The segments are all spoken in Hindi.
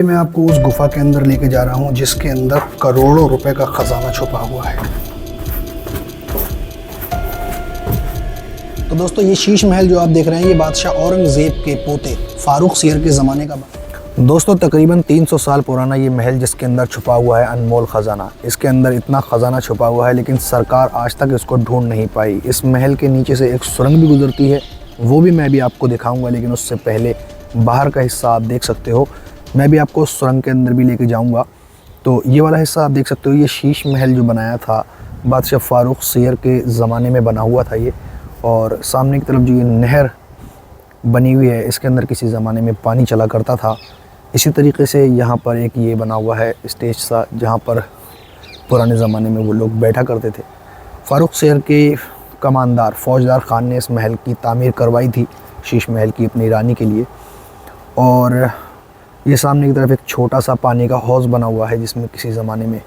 मैं आपको उस गुफा के अंदर लेके जा रहा हूँ जिसके अंदर करोड़ों रुपए का खजाना छुपा हुआ है। तो दोस्तों, ये शीश महल जो आप देख रहे हैं ये बादशाह औरंगजेब के पोते फारूक सियर के ज़माने का दोस्तों तकरीबन 300 साल पुराना ये महल जिसके अंदर छुपा हुआ है अनमोल ख़जाना। इसके अंदर इतना ख़जाना छुपा हुआ है लेकिन सरकार आज तक इसको ढूंढ नहीं पाई। इस महल के नीचे से एक सुरंग भी गुजरती है, वो भी मैं भी आपको दिखाऊंगा, लेकिन उससे पहले बाहर का हिस्सा आप देख सकते हो। मैं भी आपको उस सुरंग के अंदर भी लेके जाऊंगा। तो ये वाला हिस्सा आप देख सकते हो, ये शीश महल जो बनाया था बादशाह फारूक सियर के ज़माने में बना हुआ था ये। और सामने की तरफ जो ये नहर बनी हुई है इसके अंदर किसी ज़माने में पानी चला करता था। इसी तरीके से यहाँ पर एक ये बना हुआ है स्टेज सा, जहाँ पर पुराने ज़माने में वो लोग बैठा करते थे। फारूक सियर के कमानदार फ़ौजदार ख़ान ने इस महल की तामीर करवाई थी, शीश महल की, अपनी रानी के लिए। और ये सामने की तरफ एक छोटा सा पानी का हौज़ बना हुआ है जिसमें किसी ज़माने में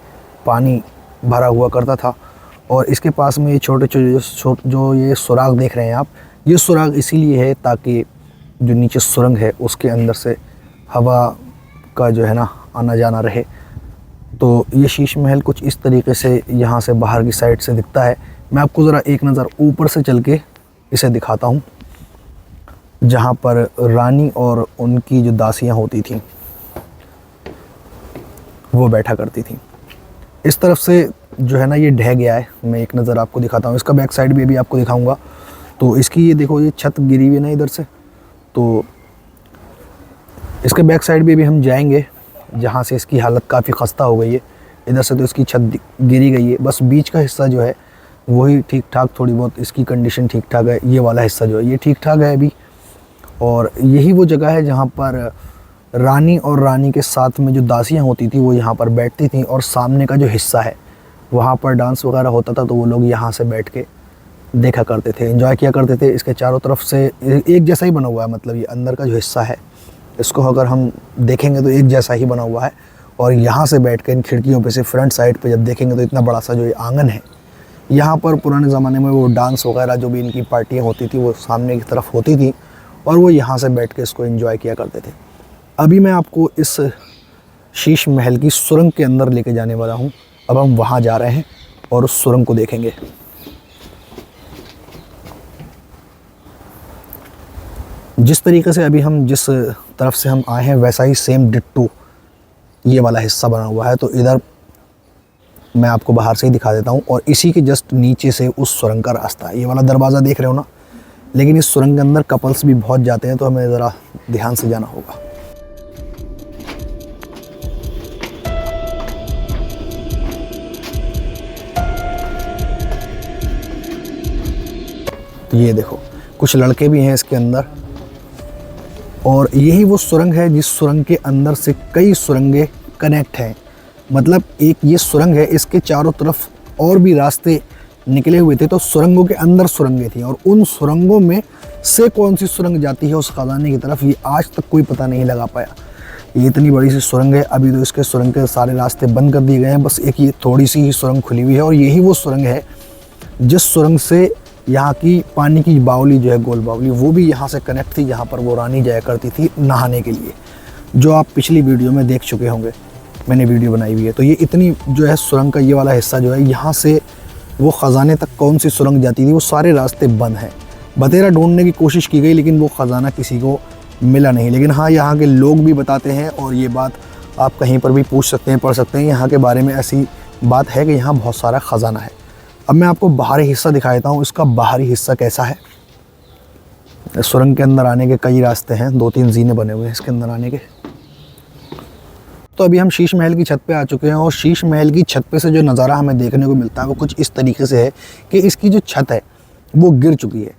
पानी भरा हुआ करता था। और इसके पास में ये छोटे छोटे जो ये सुराग देख रहे हैं आप, ये सुराग इसीलिए है ताकि जो नीचे सुरंग है उसके अंदर से हवा का जो है ना आना जाना रहे। तो ये शीश महल कुछ इस तरीके से यहाँ से बाहर की साइड से दिखता है। मैं आपको ज़रा एक नज़र ऊपर से चल के इसे दिखाता हूँ, जहाँ पर रानी और उनकी जो दासियाँ होती थीं वो बैठा करती थीं। इस तरफ से जो है ना ये ढह गया है, मैं एक नज़र आपको दिखाता हूँ। इसका बैक साइड भी आपको दिखाऊंगा। तो इसकी ये देखो, ये छत गिरी हुई है ना इधर से, तो इसके बैक साइड भी हम जाएंगे जहाँ से इसकी हालत काफ़ी ख़स्ता हो गई है। इधर से तो इसकी छत गिरी गई है, बस बीच का हिस्सा जो है वही ठीक ठाक, थोड़ी बहुत इसकी कंडीशन ठीक ठाक है। ये वाला हिस्सा जो है ये ठीक ठाक है अभी। और यही वो जगह है जहाँ पर रानी और रानी के साथ में जो दासियाँ होती थी वो यहाँ पर बैठती थीं। और सामने का जो हिस्सा है वहाँ पर डांस वगैरह होता था, तो वो लोग यहाँ से बैठ के देखा करते थे, एंजॉय किया करते थे। इसके चारों तरफ से एक जैसा ही बना हुआ है, मतलब ये अंदर का जो हिस्सा है इसको अगर हम देखेंगे तो एक जैसा ही बना हुआ है। और यहाँ से बैठ कर इन खिड़कियों पे से फ्रंट साइड पे जब देखेंगे तो इतना बड़ा सा जो ये आंगन है, यहाँ पर पुराने ज़माने में वो डांस वगैरह जो भी इनकी पार्टियाँ होती थी वो सामने की तरफ होती थी और वो यहाँ से बैठ के इसको एंजॉय किया करते थे। अभी मैं आपको इस शीश महल की सुरंग के अंदर लेके जाने वाला हूँ। अब हम वहाँ जा रहे हैं और उस सुरंग को देखेंगे। जिस तरीके से अभी हम जिस तरफ से हम आए हैं वैसा ही सेम डिट्टो ये वाला हिस्सा बना हुआ है। तो इधर मैं आपको बाहर से ही दिखा देता हूँ। और इसी के जस्ट नीचे से उस सुरंग का रास्ता है। ये वाला दरवाज़ा देख रहे हो ना, लेकिन इस सुरंग के अंदर कपल्स भी बहुत जाते हैं, तो हमें ज़रा ध्यान से जाना होगा। तो ये देखो, कुछ लड़के भी हैं इसके अंदर। और यही वो सुरंग है जिस सुरंग के अंदर से कई सुरंगें कनेक्ट हैं। मतलब एक ये सुरंग है, इसके चारों तरफ और भी रास्ते निकले हुए थे, तो सुरंगों के अंदर सुरंगें थी। और उन सुरंगों में से कौन सी सुरंग जाती है उस खजाने की तरफ, ये आज तक कोई पता नहीं लगा पाया। ये इतनी बड़ी सी सुरंग है, अभी तो इसके सुरंग के सारे रास्ते बंद कर दिए गए हैं, बस एक ये थोड़ी सी ही सुरंग खुली हुई है। और यही वो सुरंग है जिस सुरंग से यहाँ की पानी की बावली जो है, गोल बावली, वो भी यहाँ से कनेक्ट थी, जहाँ पर वो रानी जाया करती थी नहाने के लिए, जो आप पिछली वीडियो में देख चुके होंगे, मैंने वीडियो बनाई हुई है। तो ये इतनी जो है सुरंग का ये वाला हिस्सा जो है, यहाँ से वो ख़जाने तक कौन सी सुरंग जाती थी वो सारे रास्ते बंद हैं। बतेरा ढूंढने की कोशिश की गई लेकिन वो ख़जाना किसी को मिला नहीं। लेकिन हाँ, यहाँ के लोग भी बताते हैं, और ये बात आप कहीं पर भी पूछ सकते हैं, पढ़ सकते हैं, यहाँ के बारे में ऐसी बात है कि यहाँ बहुत सारा ख़जाना है। अब मैं आपको बाहरी हिस्सा दिखा देता हूँ। इसका बाहरी हिस्सा कैसा है। सुरंग के अंदर आने के कई रास्ते हैं, 2-3 जीने बने हुए हैं इसके अंदर आने के। तो अभी हम शीश महल की छत पे आ चुके हैं और शीश महल की छत पे से जो नज़ारा हमें देखने को मिलता है वो कुछ इस तरीके से है कि इसकी जो छत है वो गिर चुकी है।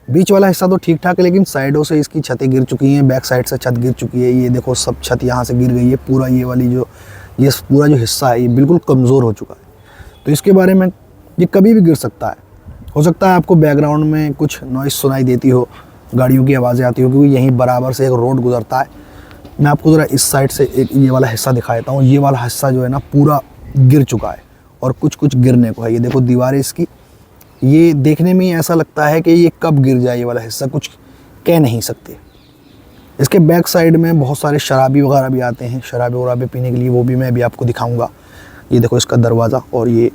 बीच वाला हिस्सा तो ठीक ठाक है, लेकिन साइडों से इसकी छतें गिर चुकी हैं, बैक साइड से छत गिर चुकी है। ये देखो, सब छत यहाँ से गिर गई है। पूरा ये वाली जो ये पूरा जो हिस्सा है ये बिल्कुल कमज़ोर हो चुका है। तो इसके बारे में ये कभी भी गिर सकता है। हो सकता है आपको बैकग्राउंड में कुछ नॉइज़ सुनाई देती हो, गाड़ियों की आवाज़ें आती हो, क्योंकि यहीं बराबर से एक रोड गुजरता है। मैं आपको ज़रा इस साइड से एक ये वाला हिस्सा दिखा देता हूँ। ये वाला हिस्सा जो है ना पूरा गिर चुका है और कुछ कुछ गिरने को है। ये देखो दीवारें इसकी, ये देखने में ही ऐसा लगता है कि ये कब गिर जाए। ये वाला हिस्सा कुछ कह नहीं सकते। इसके बैक साइड में बहुत सारे शराबी वगैरह भी आते हैं, शराबी वगैरह पीने के लिए, वो भी मैं अभी आपको दिखाऊंगा। ये देखो इसका दरवाज़ा, और ये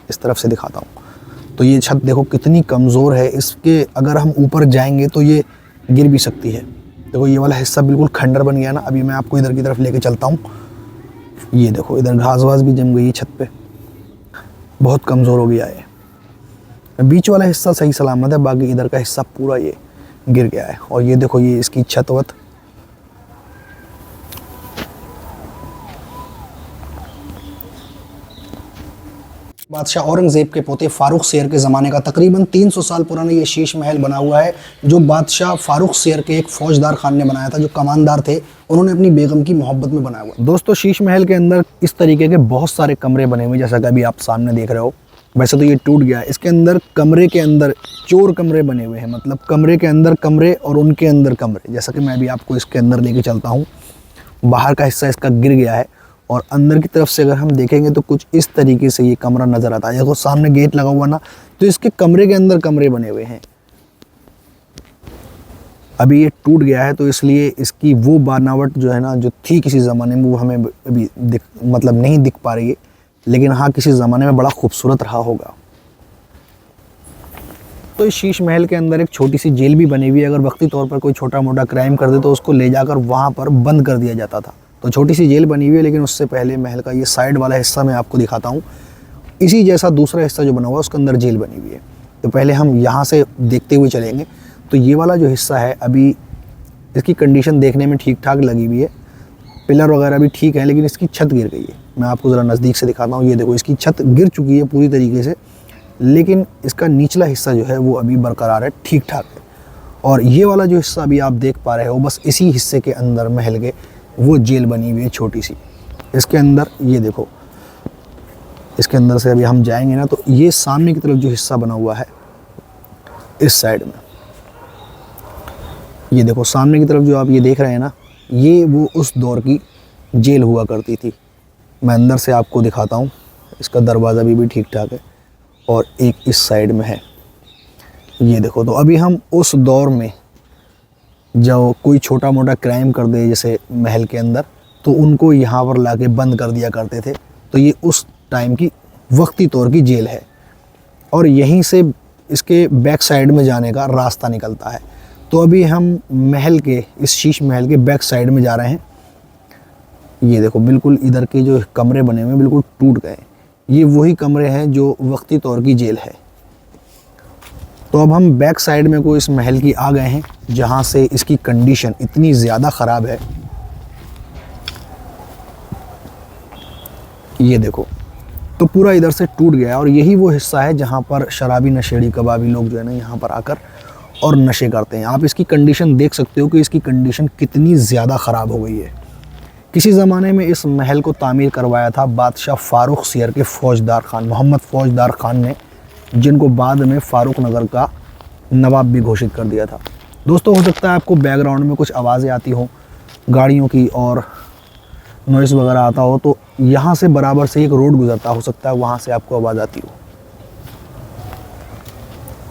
इस तरफ से दिखाता हूँ। तो ये छत देखो कितनी कमज़ोर है, इसके अगर हम ऊपर जाएंगे तो ये गिर भी सकती है। देखो ये वाला हिस्सा बिल्कुल खंडर बन गया ना। अभी मैं आपको इधर की तरफ लेके चलता हूँ। ये देखो इधर घास वास भी जम गई है छत पे, बहुत कमज़ोर हो गया है। बीच वाला हिस्सा सही सलामत है, बाकी इधर का हिस्सा पूरा ये गिर गया है। और ये देखो ये इसकी छत वत, बादशाह औरंगज़ेब के पोते फारूक शेर के ज़माने का तकरीबन 300 साल पुराना ये शीश महल बना हुआ है, जो बादशाह फारूक शेर के एक फौजदार खान ने बनाया था, जो कमानदार थे। उन्होंने अपनी बेगम की मोहब्बत में बनाया हुआ। दोस्तों शीश महल के अंदर इस तरीके के बहुत सारे कमरे बने हुए, जैसा कि अभी आप सामने देख रहे हो। वैसे तो ये टूट गया है। इसके अंदर कमरे के अंदर चोर कमरे बने हुए हैं, मतलब कमरे के अंदर कमरे और उनके अंदर कमरे। जैसा कि मैं अभी आपको इसके अंदर लेके चलता हूँ। बाहर का हिस्सा इसका गिर गया है, और अंदर की तरफ से अगर हम देखेंगे तो कुछ इस तरीके से ये कमरा नज़र आता है। देखो सामने गेट लगा हुआ ना, तो इसके कमरे के अंदर कमरे बने हुए हैं। अभी ये टूट गया है, तो इसलिए इसकी वो बनावट जो है ना, जो थी किसी ज़माने में, वो हमें अभी मतलब नहीं दिख पा रही है। लेकिन हाँ, किसी ज़माने में बड़ा खूबसूरत रहा होगा। तो इस शीश महल के अंदर एक छोटी सी जेल भी बनी हुई है। अगर वक्ती तौर पर कोई छोटा मोटा क्राइम कर दे तो उसको ले जाकर वहाँ पर बंद कर दिया जाता था। तो छोटी सी जेल बनी हुई है, लेकिन उससे पहले महल का ये साइड वाला हिस्सा मैं आपको दिखाता हूँ। इसी जैसा दूसरा हिस्सा जो बना हुआ है उसके अंदर जेल बनी हुई है। तो पहले हम यहाँ से देखते हुए चलेंगे। तो ये वाला जो हिस्सा है, अभी इसकी कंडीशन देखने में ठीक ठाक लगी हुई है, पिलर वगैरह भी ठीक है, लेकिन इसकी छत गिर गई है। मैं आपको ज़रा नज़दीक से दिखाता हूँ। ये देखो इसकी छत गिर चुकी है पूरी तरीके से, लेकिन इसका निचला हिस्सा जो है वो अभी बरकरार है, ठीक ठाक है। और ये वाला जो हिस्सा अभी आप देख पा रहे हो, बस इसी हिस्से के अंदर महल के वो जेल बनी हुई है छोटी सी। इसके अंदर ये देखो, इसके अंदर से अभी हम जाएंगे ना, तो ये सामने की तरफ जो हिस्सा बना हुआ है इस साइड में, ये देखो सामने की तरफ जो आप ये देख रहे हैं ना, ये वो उस दौर की जेल हुआ करती थी। मैं अंदर से आपको दिखाता हूँ। इसका दरवाज़ा भी ठीक ठाक है, और एक इस साइड में है। ये देखो, तो अभी हम उस दौर में जो कोई छोटा मोटा क्राइम कर दे जैसे महल के अंदर, तो उनको यहाँ पर लाके बंद कर दिया करते थे। तो ये उस टाइम की वक्ती तौर की जेल है, और यहीं से इसके बैक साइड में जाने का रास्ता निकलता है। तो अभी हम महल के, इस शीश महल के बैक साइड में जा रहे हैं। ये देखो बिल्कुल इधर के जो कमरे बने हुए हैं बिल्कुल टूट गए। ये वही कमरे हैं जो वक्ती तौर की जेल है। तो अब हम बैक साइड में को इस महल की आ गए हैं, जहाँ से इसकी कंडीशन इतनी ज़्यादा ख़राब है। ये देखो, तो पूरा इधर से टूट गया, और यही वो हिस्सा है जहाँ पर शराबी नशेड़ी कबाबी लोग जो है ना, यहाँ पर आकर और नशे करते हैं। आप इसकी कंडीशन देख सकते हो कि इसकी कंडीशन कितनी ज़्यादा ख़राब हो गई है। किसी ज़माने में इस महल को तामीर करवाया था बादशाह फारूक शेर के फौजदार खान, मोहम्मद फौजदार खान ने, जिनको बाद में फारूक नगर का नवाब भी घोषित कर दिया था। दोस्तों, हो सकता है आपको बैकग्राउंड में कुछ आवाज़ें आती हो गाड़ियों की और नॉइस वगैरह आता हो, तो यहाँ से बराबर से एक रोड गुजरता, हो सकता है वहाँ से आपको आवाज़ आती हो।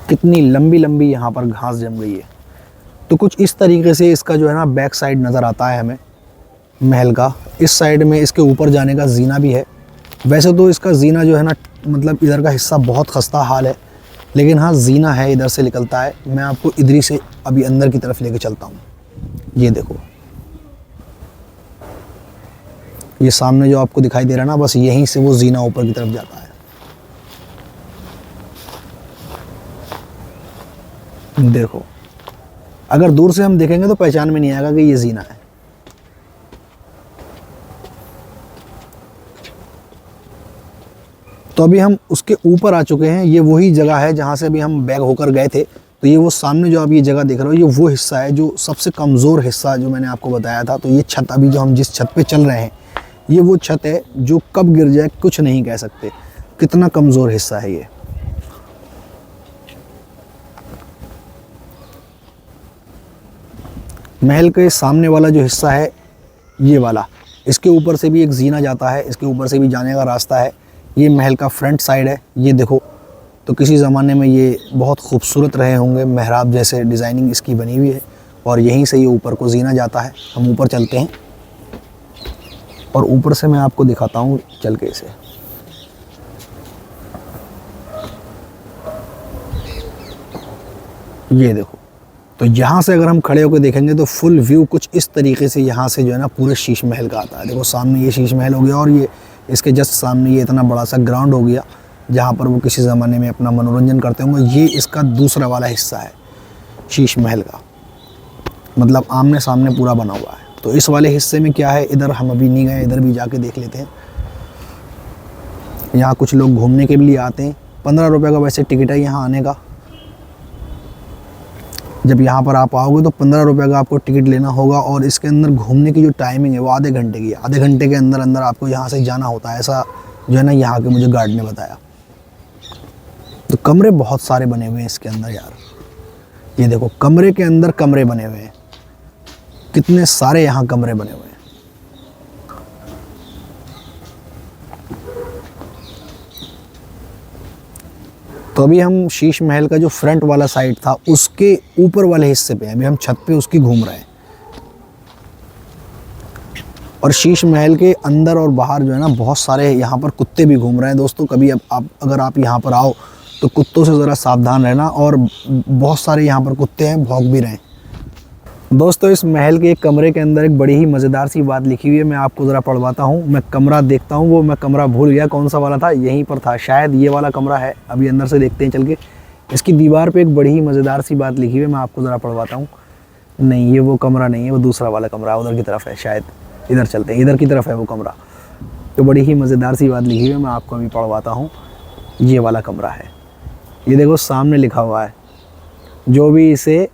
कितनी लंबी लंबी यहाँ पर घास जम गई है। तो कुछ इस तरीके से इसका जो है ना बैक साइड नज़र आता है हमें महल का। इस साइड में इसके ऊपर जाने का जीना भी है। वैसे तो इसका जीना जो है ना, मतलब इधर का हिस्सा बहुत खस्ता हाल है, लेकिन हाँ जीना है, इधर से निकलता है। मैं आपको इधर से अभी अंदर की तरफ लेके चलता हूँ। ये देखो, ये सामने जो आपको दिखाई दे रहा है ना, बस यहीं से वो जीना ऊपर की तरफ जाता है। देखो, अगर दूर से हम देखेंगे तो पहचान में नहीं आएगा कि ये जीना है। तो अभी हम उसके ऊपर आ चुके हैं। ये वही जगह है जहाँ से अभी हम बैग होकर गए थे। तो ये वो सामने जो आप ये जगह देख रहे हो, ये वो हिस्सा है जो सबसे कमज़ोर हिस्सा जो मैंने आपको बताया था। तो ये छत, अभी जो हम जिस छत पे चल रहे हैं, ये वो छत है जो कब गिर जाए कुछ नहीं कह सकते। कितना कमज़ोर हिस्सा है ये। महल के सामने वाला जो हिस्सा है ये वाला, इसके ऊपर से भी एक जीना जाता है, इसके ऊपर से भी जाने का रास्ता है। ये महल का फ्रंट साइड है। ये देखो, तो किसी ज़माने में ये बहुत खूबसूरत रहे होंगे, मेहराब जैसे डिज़ाइनिंग इसकी बनी हुई है। और यहीं से ये ऊपर को जीना जाता है। हम ऊपर चलते हैं और ऊपर से मैं आपको दिखाता हूँ चल के इसे। ये देखो, तो यहाँ से अगर हम खड़े होकर देखेंगे तो फुल व्यू कुछ इस तरीके से यहाँ से जो है ना पूरे शीश महल का आता है। देखो सामने ये शीश महल हो गया और ये इसके जस्ट सामने ये इतना बड़ा सा ग्राउंड हो गया जहाँ पर वो किसी ज़माने में अपना मनोरंजन करते होंगे। ये इसका दूसरा वाला हिस्सा है शीश महल का, मतलब आमने सामने पूरा बना हुआ है। तो इस वाले हिस्से में क्या है, इधर हम अभी नहीं गए, इधर भी जाके देख लेते हैं। यहाँ कुछ लोग घूमने के लिए आते हैं। 15 रुपये का वैसे टिकट है यहाँ आने का। जब यहाँ पर आप आओगे तो 15 रुपये का आपको टिकट लेना होगा और इसके अंदर घूमने की जो टाइमिंग है वो आधे घंटे की है। आधे घंटे के अंदर अंदर आपको यहाँ से जाना होता है, ऐसा जो है ना यहाँ के मुझे गार्ड ने बताया। तो कमरे बहुत सारे बने हुए हैं इसके अंदर यार। ये देखो कमरे के अंदर कमरे बने हुए हैं, कितने सारे यहाँ कमरे बने हुए हैं। तो अभी हम शीश महल का जो फ्रंट वाला साइड था उसके ऊपर वाले हिस्से पे हैं। अभी हम छत पे उसकी घूम रहे हैं और शीश महल के अंदर और बाहर जो है ना बहुत सारे यहाँ पर कुत्ते भी घूम रहे हैं। दोस्तों कभी अगर आप यहाँ पर आओ तो कुत्तों से ज़रा सावधान रहना, और बहुत सारे यहाँ पर कुत्ते हैं, भौंक भी रहे हैं। दोस्तों इस महल के एक कमरे के अंदर एक बड़ी ही मज़ेदार सी बात लिखी हुई है, मैं आपको ज़रा पढ़वाता हूँ। मैं कमरा देखता हूँ, वो मैं कमरा भूल गया कौन सा वाला था, यहीं पर था शायद, ये वाला कमरा है। अभी अंदर से देखते हैं चल के। इसकी दीवार पे एक बड़ी ही मज़ेदार सी बात लिखी हुई है, मैं आपको ज़रा पढ़वाता हूँ। नहीं ये वो कमरा नहीं है, वो दूसरा वाला कमरा उधर की तरफ है शायद। इधर चलते हैं, इधर की तरफ है वो कमरा। तो बड़ी ही मज़ेदार सी बात लिखी हुई है, मैं आपको अभी पढ़वाता हूँ। ये वाला कमरा है, ये देखो सामने लिखा हुआ है, जो भी इसे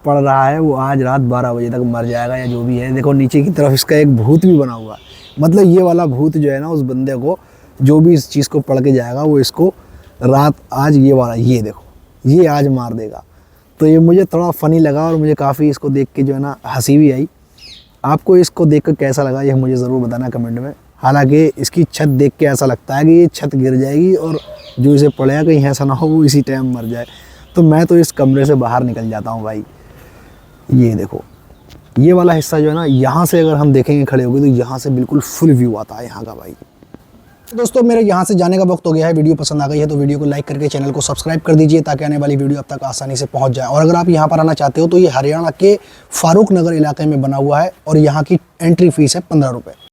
पढ़ रहा है वो आज रात 12 बजे तक मर जाएगा या जो भी है। देखो नीचे की तरफ इसका एक भूत भी बना हुआ है, मतलब ये वाला भूत जो है ना उस बंदे को जो भी इस चीज़ को पढ़ के जाएगा वो इसको रात आज ये वाला, ये देखो ये आज मार देगा। तो ये मुझे थोड़ा फ़नी लगा और मुझे काफ़ी इसको देख के जो है ना हंसी भी आई। आपको इसको देख कर कैसा लगा ये मुझे ज़रूर बताना कमेंट में। हालांकि इसकी छत देख के ऐसा लगता है कि ये छत गिर जाएगी और जो इसे पड़ेगा कहीं ऐसा ना हो वो इसी टाइम मर जाए। तो मैं तो इस कमरे से बाहर निकल जाता हूँ भाई। ये देखो ये वाला हिस्सा जो है ना, यहाँ से अगर हम देखेंगे खड़े होंगे तो यहाँ से बिल्कुल फुल व्यू आता है यहाँ का भाई। दोस्तों मेरे यहाँ से जाने का वक्त हो गया है। वीडियो पसंद आ गई है तो वीडियो को लाइक करके चैनल को सब्सक्राइब कर दीजिए ताकि आने वाली वीडियो अब तक आसानी से पहुँच जाए। और अगर आप यहाँ पर आना चाहते हो तो ये हरियाणा के फारूक नगर इलाके में बना हुआ है और यहाँ की एंट्री फीस है 15 रुपये।